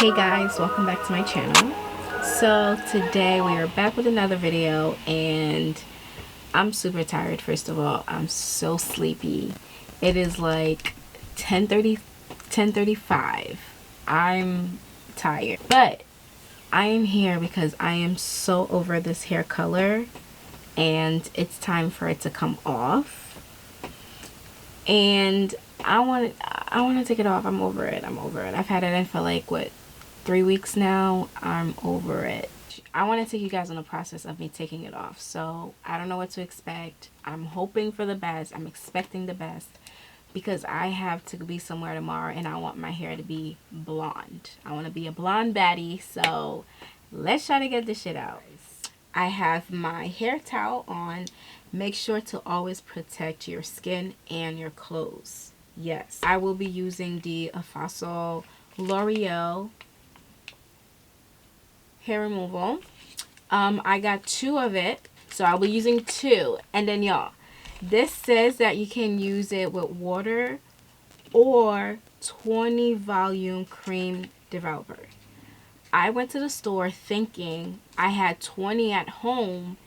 Hey guys, welcome back to my channel. So today we are back with another video and I'm super tired. First of all, I'm so sleepy. It is like 10:35. I'm tired, but I am here because I am so over this hair color and it's time for it to come off. And I want to take it off. I'm over it. I've had it in for like what, 3 weeks now. I'm over it. I want to take you guys on the process of me taking it off. So I don't know what to expect. I'm hoping for the best. I'm expecting the best because I have to be somewhere tomorrow and I want my hair to be blonde. I want to be a blonde baddie. So let's try to get this shit out. I have my hair towel on. Make sure to always protect your skin and your clothes. Yes, I will be using the Fossil L'Oreal hair removal. I got 2 of it, so I'll be using 2. And then y'all, this says that you can use it with water or 20 volume cream developer. I went to the store thinking I had 20 at home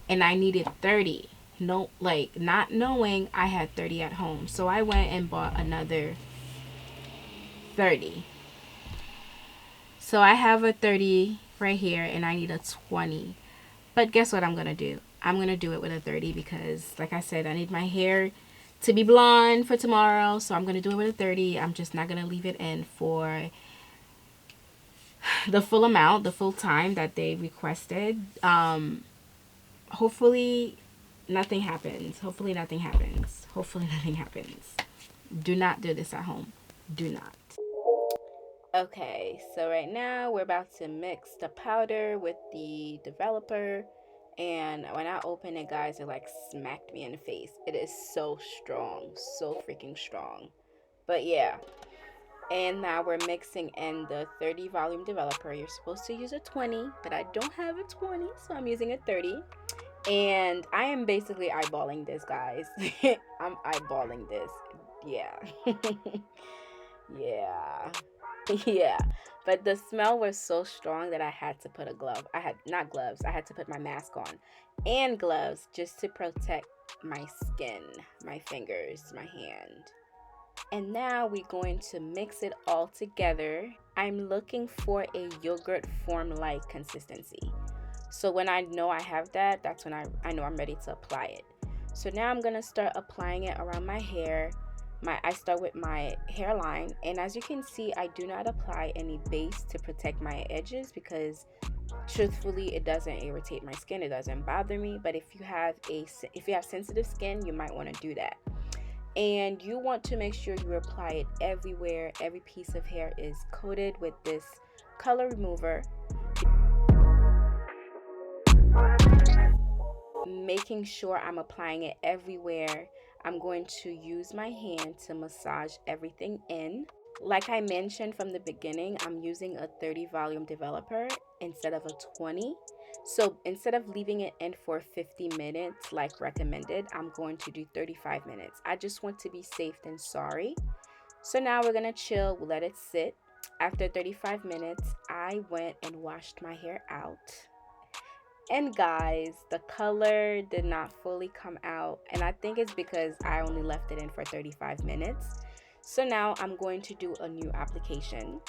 and I needed 30. No, like not knowing I had 30 at home. So I went and bought another 30. So I have a 30 right here and I need a 20. But guess what I'm going to do? I'm going to do it with a 30 because like I said, I need my hair to be blonde for tomorrow. So I'm going to do it with a 30. I'm just not going to leave it in for the full amount, the full time that they requested. Hopefully nothing happens. Hopefully nothing happens. Do not do this at home. Do not. Okay, so right now we're about to mix the powder with the developer. And when I opened it, guys, it like smacked me in the face. It is so strong. So freaking strong. But yeah. And now we're mixing in the 30 volume developer. You're supposed to use a 20, but I don't have a 20, so I'm using a 30. And I am basically eyeballing this, guys. I'm eyeballing this. Yeah. Yeah. Yeah. But the smell was so strong that I had to put a glove. I had to put my mask on and gloves just to protect my skin, my fingers, my hand. And now we're going to mix it all together. I'm looking for a yogurt form-like consistency. So when I know I have that, that's when I know I'm ready to apply it. So now I'm going to start applying it around my hair. I start with my hairline, and as you can see, I do not apply any base to protect my edges because truthfully it doesn't irritate my skin, it doesn't bother me. But if you have sensitive skin, you might want to do that. And you want to make sure you apply it everywhere. Every piece of hair is coated with this color remover, making sure I'm applying it everywhere. I'm going to use my hand to massage everything in. Like I mentioned from the beginning, I'm using a 30 volume developer instead of a 20. So instead of leaving it in for 50 minutes like recommended, I'm going to do 35 minutes. I just want to be safe than sorry. So now we're going to chill, we'll let it sit. After 35 minutes, I went and washed my hair out. And guys, the color did not fully come out, and I think it's because I only left it in for 35 minutes. So now I'm going to do a new application,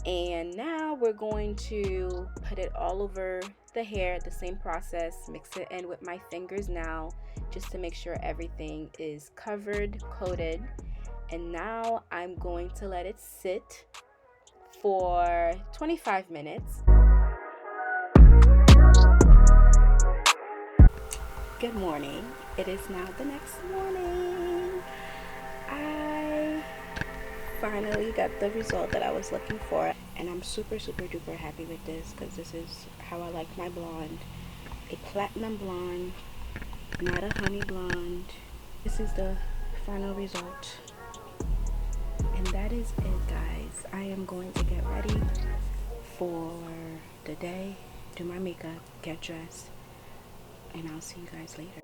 and now we're going to put it all over the hair. The same process, mix it in with my fingers now just to make sure everything is covered, coated. And now I'm going to let it sit for 25 minutes. Good morning. It is now the next morning. I finally got the result that I was looking for, and I'm super duper happy with this because this is how I like my blonde. A platinum blonde, not a honey blonde. This is the final result, and that is it, guys. I am going to get ready for the day, do my makeup, get dressed, and I'll see you guys later.